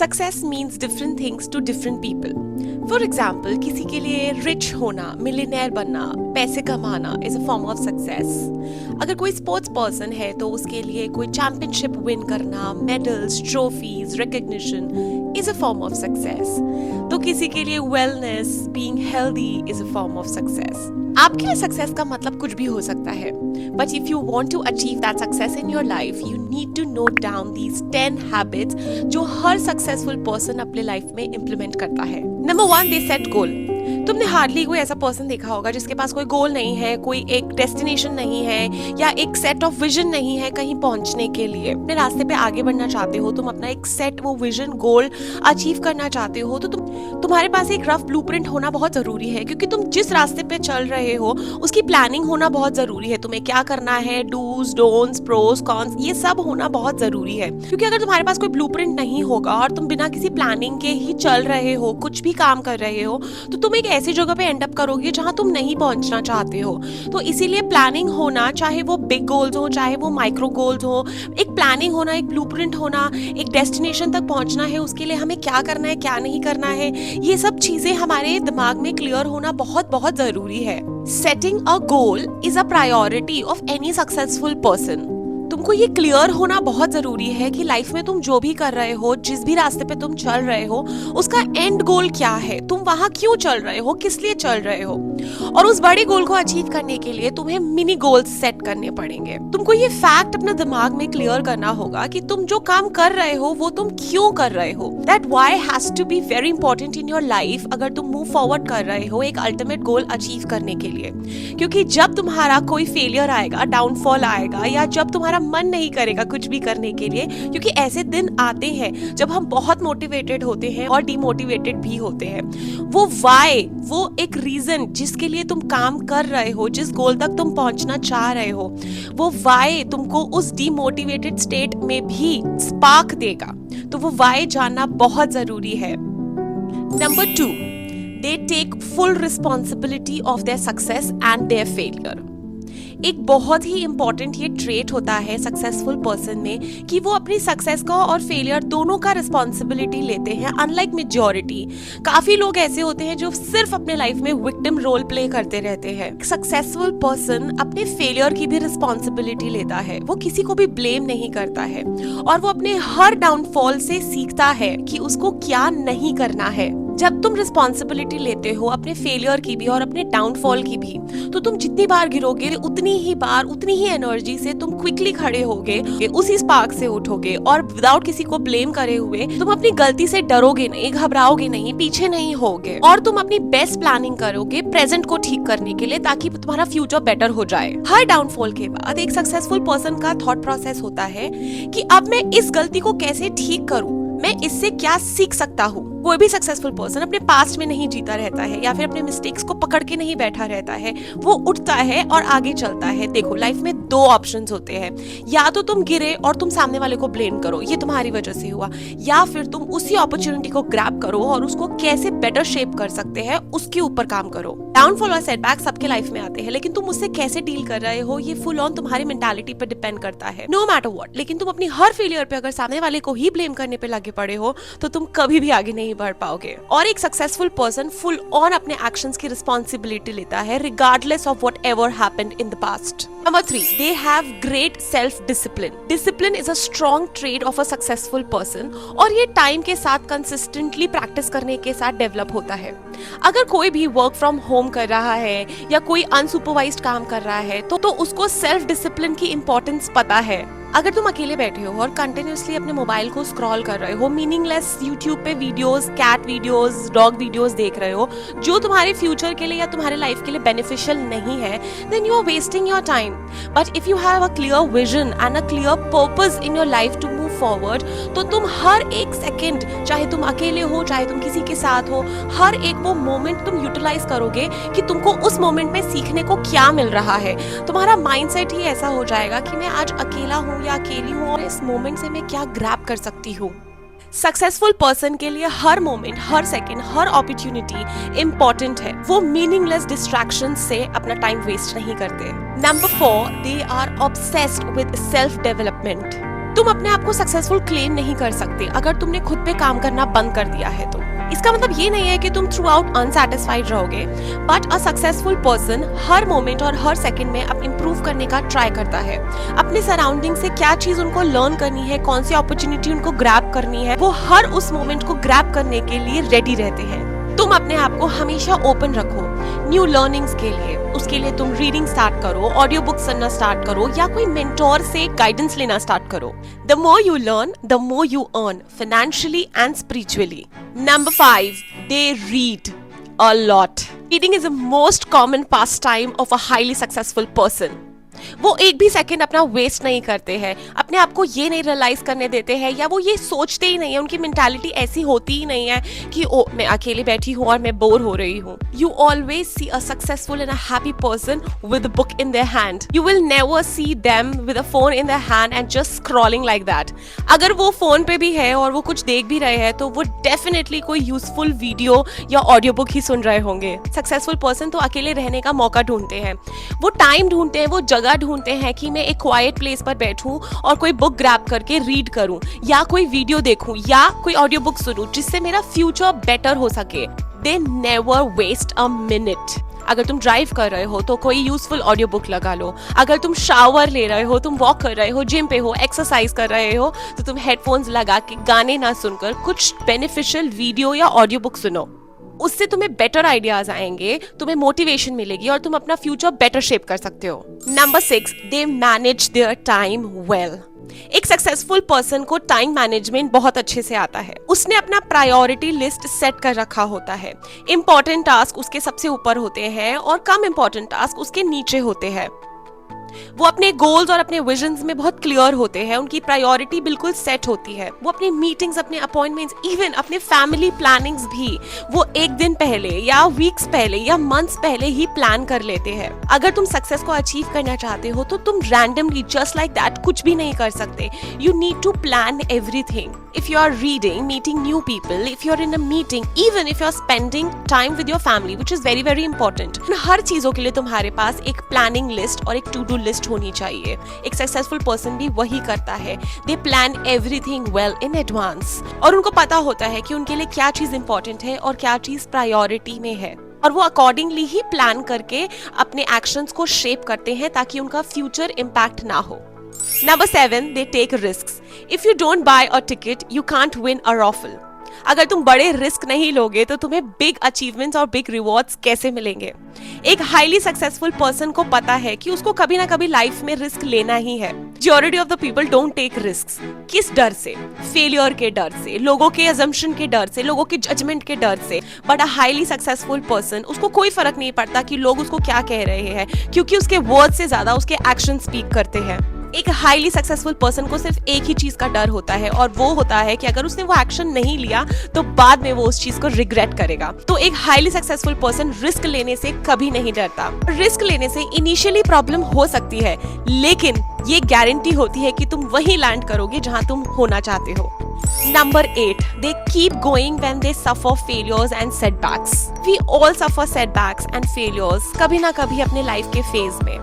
Success means different things to different people. For example, किसी के लिए रिच होना, मिलियनेयर बनना, पैसे कमाना is a form of success. अगर कोई स्पोर्ट्स पर्सन है तो उसके लिए कोई चैंपियनशिप विन करना, medals, trophies, recognition is a form of success. तो किसी के लिए wellness, being healthy is a form of success. आपके लिए सक्सेस का मतलब कुछ भी हो सकता है, but if you want to achieve that success in your life, you need to note down these 10 habits जो हर सक्सेसफुल पर्सन अपने लाइफ में इंप्लीमेंट करता है. Number 1, they set goal. तुमने हार्डली कोई ऐसा पर्सन देखा होगा जिसके पास कोई गोल नहीं है, कोई एक डेस्टिनेशन नहीं है या एक सेट ऑफ विजन नहीं है कहीं पहुंचने के लिए. अपने रास्ते पे आगे बढ़ना चाहते हो, तुम अपना एक सेट वो विजन गोल अचीव करना चाहते हो, तो तुम्हारे पास एक रफ ब्लूप्रिंट होना बहुत जरूरी है, क्योंकि तुम जिस रास्ते पे चल रहे हो उसकी प्लानिंग होना बहुत जरूरी है. तुम्हें क्या करना है, डूज, डोंट्स, प्रोस, कॉन्स, ये सब होना बहुत जरूरी है. क्योंकि अगर तुम्हारे पास कोई ब्लूप्रिंट नहीं होगा और तुम बिना किसी प्लानिंग के ही चल रहे हो, कुछ भी काम कर रहे हो, तो तुम एक ऐसी जगह पे एंड अप करोगे जहां तुम नहीं पहुंचना चाहते हो. तो इसीलिए प्लानिंग होना, चाहे वो बिग गोल्स हो, चाहे वो माइक्रो गोल्स हो, एक प्लानिंग होना, एक ब्लूप्रिंट होना, एक डेस्टिनेशन तक पहुंचना है, उसके लिए हमें क्या करना है, क्या नहीं करना है, ये सब चीजें हमारे दिमाग में क्लियर होना बहुत बहुत जरूरी है. Setting a goal is a priority of any successful person. तुमको ये क्लियर होना बहुत जरूरी है कि लाइफ में तुम जो भी कर रहे हो, जिस भी रास्ते पे तुम चल रहे हो, उसका एंड गोल क्या है, तुम वहां क्यों चल रहे हो, किस लिए चल रहे हो. और उस बड़े गोल को अचीव करने के लिए तुम्हें मिनी गोल्स सेट करने पड़ेंगे. तुमको ये फैक्ट अपने दिमाग में क्लियर करना होगा कि तुम जो काम कर रहे हो वो तुम क्यों कर रहे हो. That why has to be very important in your life अगर तुम मूव फॉरवर्ड कर रहे हो एक अल्टीमेट गोल अचीव करने के लिए. क्योंकि जब तुम्हारा कोई फेलियर आएगा, डाउनफॉल आएगा, या जब तुम्हारा मन नहीं करेगा कुछ भी करने के लिए, क्योंकि ऐसे दिन आते हैं जब हम बहुत मोटिवेटेड होते हैं और डिमोटिवेटेड भी होते हैं. वो व्हाई, वो एक रीजन जिसके लिए तुम काम कर रहे हो, जिस गोल तक तुम पहुंचना चाह रहे हो, वो व्हाई तुमको उस डिमोटिवेटेड स्टेट में भी स्पार्क देगा. तो वो व्हाई जानना बहुत जरूरी है. Number 2, they take full responsibility of their success and their failure. एक बहुत ही इंपॉर्टेंट ये ट्रेट होता है सक्सेसफुल पर्सन में कि वो अपनी सक्सेस का और फेलियर दोनों का रिस्पॉन्सिबिलिटी लेते हैं, अनलाइक मेजॉरिटी. काफी लोग ऐसे होते हैं जो सिर्फ अपने लाइफ में विक्टिम रोल प्ले करते रहते हैं. सक्सेसफुल पर्सन अपने फेलियर की भी रिस्पॉन्सिबिलिटी लेता है, वो किसी को भी ब्लेम नहीं करता है, और वो अपने हर डाउनफॉल से सीखता है कि उसको क्या नहीं करना है. जब तुम रिस्पॉन्सिबिलिटी लेते हो अपने फेलियर की भी और अपने डाउनफॉल की भी, तो तुम जितनी बार गिरोगे उतनी ही बार, उतनी ही एनर्जी से तुम क्विकली खड़े होगे, उसी स्पार्क से उठोगे, और विदाउट किसी को ब्लेम करे हुए तुम अपनी गलती से डरोगे नहीं, घबराओगे नहीं, पीछे नहीं होगे, और तुम अपनी बेस्ट प्लानिंग करोगे प्रेजेंट को ठीक करने के लिए, ताकि तुम्हारा फ्यूचर बेटर हो जाए. हर डाउनफॉल के बाद एक सक्सेसफुल पर्सन का थॉट प्रोसेस होता है कि अब मैं इस गलती को कैसे ठीक करूं, मैं इससे क्या सीख सकता हूँ. कोई भी सक्सेसफुल पर्सन अपने पास्ट में नहीं जीता रहता है या फिर अपने मिस्टेक्स को पकड़ के नहीं बैठा रहता है, वो उठता है और आगे चलता है. देखो, लाइफ में 2 ऑप्शंस होते हैं, या तो तुम गिरे और तुम सामने वाले को ब्लेम करो, ये तुम्हारी वजह से हुआ, या फिर तुम उसी अपॉर्चुनिटी को ग्रैब करो और उसको कैसे बेटर शेप कर सकते हैं उसके ऊपर काम करो. डाउनफॉल और सेटबैक सबके लाइफ में आते हैं, लेकिन तुम उससे कैसे डील कर रहे हो ये फुल ऑन तुम्हारी मेंटालिटी पर डिपेंड करता है, नो मैटर व्हाट. लेकिन तुम अपनी हर फेलियर पे अगर सामने वाले को ही ब्लेम करने पे लगे पड़े हो तो तुम कभी भी आगे नहीं बढ़ पाओगे. और एक सक्सेसफुल पर्सन फुल ऑन अपने एक्शंस की रिस्पॉन्सिबिलिटी लेता है, regardless of whatever happened in the past. Number 3, they have great self-discipline. Discipline is a strong trait of a successful person, और ये टाइम के साथ कंसिस्टेंटली प्रैक्टिस करने के साथ डेवलप होता है. अगर कोई भी वर्क फ्रॉम होम कर रहा है या कोई अनसुपरवाइज्ड काम कर रहा है तो उसको सेल्फ डिसिप्लिन की इंपॉर्टेंस पता है. अगर तुम अकेले बैठे हो और कंटिन्यूअसली अपने मोबाइल को स्क्रॉल कर रहे हो, मीनिंगलेस यूट्यूब पे videos, cat videos, dog videos देख रहे हो जो तुम्हारे फ्यूचर के लिए या तुम्हारे लाइफ के लिए बेनिफिशियल नहीं है, then you are wasting your time. But if you have a clear vision and a clear purpose in your life to move forward, तो तुम हर एक सेकेंड, चाहे तुम अकेले हो चाहे तुम किसी के साथ हो, हर एक वो मोमेंट तुम यूटिलाइज करोगे कि तुमको उस मोमेंट में सीखने को क्या मिल रहा है. तुम्हारा माइंडसेट ही ऐसा हो जाएगा कि मैं आज अकेला हूँ या अकेली हूँ और इस मोमेंट से मैं क्या ग्रैब कर सकती हूँ. सक्सेसफुल पर्सन के लिए हर मोमेंट, हर सेकंड, हर अपॉर्चुनिटी इंपॉर्टेंट है. वो मीनिंगलेस डिस्ट्रैक्शन से अपना टाइम वेस्ट नहीं करते. Number 4, they are obsessed with self development. तुम अपने आप को सक्सेसफुल क्लेम नहीं कर सकते अगर तुमने खुद पे काम करना बंद कर दिया है तो। इसका मतलब ये नहीं है कि तुम थ्रू आउट अनसैटिस्फाइड रहोगे, but a successful person her moment और हर सेकंड में अब इम्प्रूव करने का ट्राई करता है। अपने सराउंडिंग से क्या चीज उनको लर्न करनी है, कौन सी अपॉर्चुनिटी उनको ग्रैब करनी है, वो हर उस मोमेंट को ग्रैब करने के लिए रेडी रहते हैं। तुम अपने आप को हमेशा ओपन रखो न्यू लर्निंग्स के लिए। उसके लिए तुम रीडिंग स्टार्ट करो, ऑडियो बुक सुनना स्टार्ट करो या कोई मेंटोर से गाइडेंस लेना स्टार्ट करो। The more you learn, the more you earn financially and spiritually. Number 5, they read a lot. Reading is the most common pastime of a highly successful person. वो एक भी second अपना waste नहीं करते हैं, अपने आप को ये नहीं रियलाइज करने देते हैं या वो ये सोचते ही नहीं है, उनकी मेंटालिटी ऐसी होती ही नहीं है कि ओ मैं अकेले बैठी हूँ और मैं बोर हो रही हूँ। You always see a successful and a happy person with a book in their hand. You will never see them with a phone in their hand and just scrolling like that. अगर वो phone पे भी है और वो कुछ देख भी रहे हैं तो वो डेफिनेटली कोई यूजफुल वीडियो या ऑडियो बुक ही सुन रहे होंगे। सक्सेसफुल पर्सन तो अकेले रहने का मौका ढूंढते हैं, वो टाइम ढूंढते हैं, वो जगह ढूंढते हैं कि मैं एक क्वाइट प्लेस पर बैठूं और कोई बुक ग्रैब करके रीड करूं या कोई वीडियो देखूं या कोई ऑडियो बुक सुनूं जिससे मेरा फ्यूचर बेटर हो सके। They never waste a minute. अगर तुम ड्राइव कर रहे हो तो कोई यूजफुल ऑडियो बुक लगा लो। अगर तुम शावर ले रहे हो, तुम वॉक कर रहे हो, जिम पे हो, एक्सरसाइज कर रहे हो तो तुम हेडफोन्स लगा के गाने ना सुनकर कुछ बेनिफिशियल वीडियो या ऑडियो बुक सुनो। उससे तुम्हें बेटर आइडियाज आएंगे, तुम्हें मोटिवेशन मिलेगी और तुम अपना फ्यूचर बेटर शेप कर सकते हो। Number 6, they manage their time well. एक सक्सेसफुल पर्सन को टाइम मैनेजमेंट बहुत अच्छे से आता है। उसने अपना प्रायोरिटी लिस्ट सेट कर रखा होता है। इंपॉर्टेंट टास्क उसके सबसे ऊपर होते हैं और कम इंपॉर्टेंट टास्क उसके नीचे होते हैं। वो अपने गोल्स और अपने विजन्स में बहुत क्लियर होते हैं, उनकी प्रायोरिटी बिल्कुल सेट होती है। वो अपने मीटिंग्स, अपने अपॉइंटमेंट्स, इवन अपने फैमिली प्लानिंग्स भी वो एक दिन पहले या वीक्स पहले या मंथ्स पहले ही प्लान कर लेते हैं। अगर तुम सक्सेस को अचीव करना चाहते हो तो तुम रैंडमली जस्ट लाइक दैट कुछ भी नहीं कर सकते। You need to plan everything. If you are reading, meeting new people, if you're in a meeting, even if you're spending time with your family, which is very very important, हर चीजों के लिए तुम्हारे पास एक प्लानिंग लिस्ट और एक to do list होनी चाहिए। एक सक्सेसफुल पर्सन भी वही करता है। दे plan everything well in advance और उनको पता होता है कि उनके लिए क्या चीज इंपॉर्टेंट है और क्या चीज प्रायोरिटी में है और वो अकॉर्डिंगली ही प्लान करके अपने एक्शंस को शेप करते हैं ताकि उनका फ्यूचर इम्पैक्ट ना हो। Number 7, they take risks. If you don't buy a ticket, you can't win a raffle. अगर तुम बड़े रिस्क नहीं लोगे तो तुम्हें बिग अचीवमेंट्स और बिग रिवॉर्ड्स कैसे मिलेंगे? एक हाईली सक्सेसफुल पर्सन को पता है कि उसको कभी ना कभी लाइफ में रिस्क लेना ही है। Majority of the people don't take risks. किस डर से? फेलियर के डर से, लोगों के अजम्पशन के डर से, लोगों के जजमेंट के डर से। But a highly successful person, उसको कोई फर्क नहीं पड़ता कि लोग उसको क्या कह रहे हैं, क्योंकि उसके वर्ड से ज्यादा उसके एक्शन स्पीक करते हैं। एक हाईली सक्सेसफुल पर्सन को सिर्फ एक ही चीज का डर होता है और वो होता है कि अगर उसने वो एक्शन नहीं लिया तो बाद में वो उस चीज को रिग्रेट करेगा। तो एक हाईली सक्सेसफुल पर्सन रिस्क लेने से कभी नहीं डरता। रिस्क लेने से इनिशियली प्रॉब्लम हो सकती है, लेकिन ये गारंटी होती है कि तुम वहीं लैंड करोगे जहां तुम होना चाहते हो। Number 8, they keep going when they suffer failures and setbacks. We all suffer setbacks and failures कभी ना कभी अपने लाइफ के फेज में।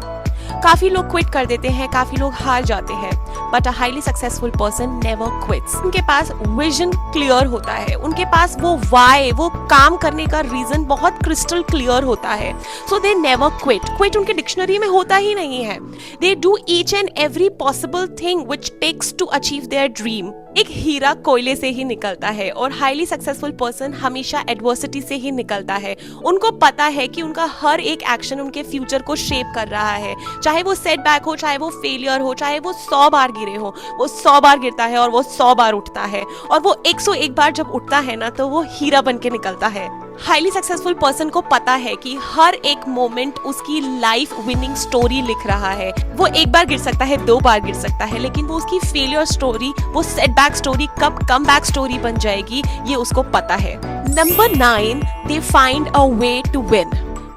काफी लोग क्विट कर देते हैं, काफी लोग हार जाते हैं, but a highly successful person never quits. उनके पास विजन क्लियर होता है, उनके पास वो वाई, वो काम करने का रीजन बहुत क्रिस्टल क्लियर होता है। So they never quit. Quit उनके डिक्शनरी में होता ही नहीं है। They do each and every possible thing which takes to achieve their dream. एक हीरा कोयले से ही निकलता है और हाईली सक्सेसफुल पर्सन हमेशा एडवर्सिटी से ही निकलता है। उनको पता है कि उनका हर एक एक्शन उनके फ्यूचर को शेप कर रहा है, चाहे वो सेटबैक हो, चाहे वो फेलियर हो, चाहे वो 100 बार गिरे हो। वो 100 बार गिरता है और वो 100 बार उठता है और वो 101 बार जब उठता है ना तो वो हीरा बन के निकलता है। हाईली सक्सेसफुल पर्सन को पता है कि हर एक मोमेंट उसकी लाइफ विनिंग स्टोरी लिख रहा है। वो एक बार गिर सकता है, 2 बार गिर सकता है, लेकिन वो उसकी फेलियर स्टोरी, वो सेटबैक स्टोरी कब कमबैक स्टोरी बन जाएगी ये उसको पता है। Number 9, they find a way to win.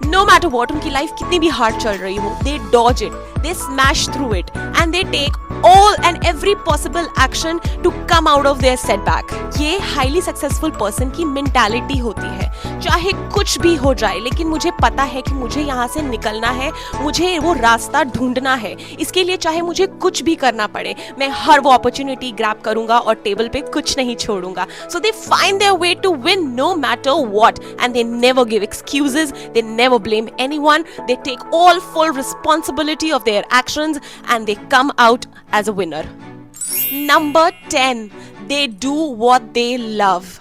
No matter what, उनकी लाइफ कितनी भी हार्ड चल रही हो, they dodge it, they smash through it and they take all and every possible action to come out of their setback. ये highly successful person की mentality होती है। चाहे कुछ भी हो जाए, लेकिन मुझे पता है कि मुझे यहाँ से निकलना है, मुझे वो रास्ता ढूंढना है। इसके लिए चाहे मुझे कुछ भी करना पड़े, मैं हर वो अपॉर्चुनिटी ग्रैब करूंगा और टेबल पे कुछ नहीं छोड़ूंगा। So they find their way to win no matter what, and they never give excuses, they never blame anyone, they take all full responsibility of their actions and they come out as a winner. Number 10, they do what they love.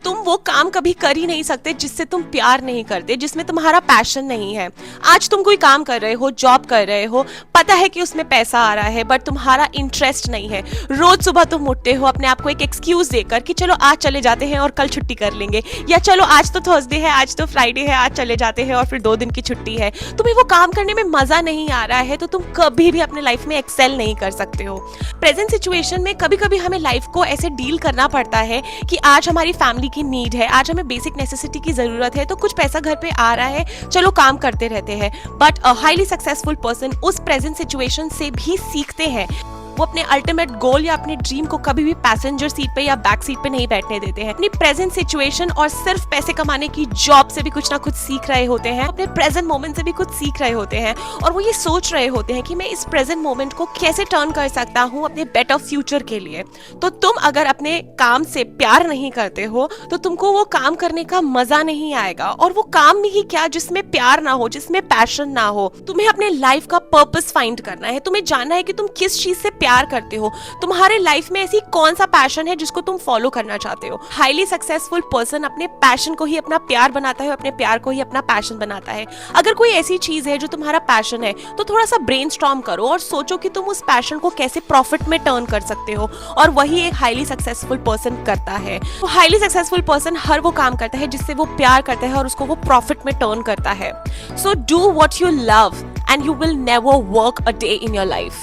तुम वो काम कभी कर ही नहीं सकते जिससे तुम प्यार नहीं करते, जिसमें तुम्हारा पैशन नहीं है। आज तुम कोई काम कर रहे हो, जॉब कर रहे हो, पता है कि उसमें पैसा आ रहा है, बट तुम्हारा इंटरेस्ट नहीं है। रोज सुबह तुम उठते हो अपने आप को एक एक्सक्यूज देकर कि चलो आज चले जाते हैं और कल छुट्टी कर लेंगे, या चलो आज तो थर्सडे है, आज तो फ्राइडे है, आज चले जाते हैं और फिर 2 दिन की छुट्टी है। तुम्हें वो काम करने में मजा नहीं आ रहा है तो तुम कभी भी अपने लाइफ में एक्सेल नहीं कर सकते हो। प्रेजेंट सिचुएशन में कभी कभी हमें लाइफ को ऐसे डील करना पड़ता है कि आज हमारी फैमिली की नीड है, आज हमें बेसिक नेसेसिटी की जरूरत है, तो कुछ पैसा घर पे आ रहा है, चलो काम करते रहते हैं। But a highly successful person उस प्रेजेंट सिचुएशन से भी सीखते हैं। वो अपने अल्टीमेट गोल या अपने ड्रीम को कभी भी पैसेंजर सीट पे या बैक सीट पे नहीं बैठने देते हैं। अपनी प्रेजेंट सिचुएशन और सिर्फ पैसे कमाने की जॉब से भी कुछ ना कुछ सीख रहे होते हैं, अपने प्रेजेंट मोमेंट से भी कुछ सीख रहे होते हैं, और वो ये सोच रहे होते हैं कि मैं इस प्रेजेंट मोमेंट को कैसे टर्न कर सकता हूँ अपने बेटर फ्यूचर के लिए। तो तुम अगर अपने काम से प्यार नहीं करते हो तो तुमको वो काम करने का मजा नहीं आएगा, और वो काम ही क्या जिसमें प्यार ना हो, जिसमें पैशन ना हो। तुम्हें अपने लाइफ का पर्पस फाइंड करना है, तुम्हें जानना है कि तुम किस चीज से प्यार करते हो, तुम्हारे लाइफ में ऐसी कौन सा पैशन है जिसको तुम फॉलो करना चाहते हो। हाईली सक्सेसफुल पर्सन अपने पैशन को ही अपना प्यार बनाता है, अपने प्यार को ही अपना पैशन बनाता है। अगर कोई ऐसी चीज है जो तुम्हारा पैशन है तो थोड़ा सा ब्रेनस्टॉर्म करो और सोचो कि तुम उस पैशन को कैसे प्रॉफिट में टर्न कर सकते हो, और वही एक हाईली सक्सेसफुल पर्सन करता है। तो हाईली सक्सेसफुल पर्सन हर वो काम करता है जिससे वो प्यार करता है और उसको वो प्रॉफिट में टर्न करता है। So do what you love and you will never work a day in your life.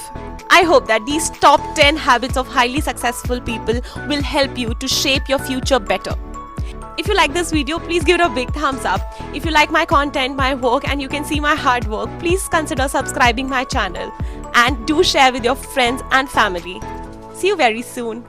I hope that these top 10 habits of highly successful people will help you to shape your future better. If you like this video, please give it a big thumbs up. If you like my content, my work, and you can see my hard work, please consider subscribing my channel and do share with your friends and family. See you very soon.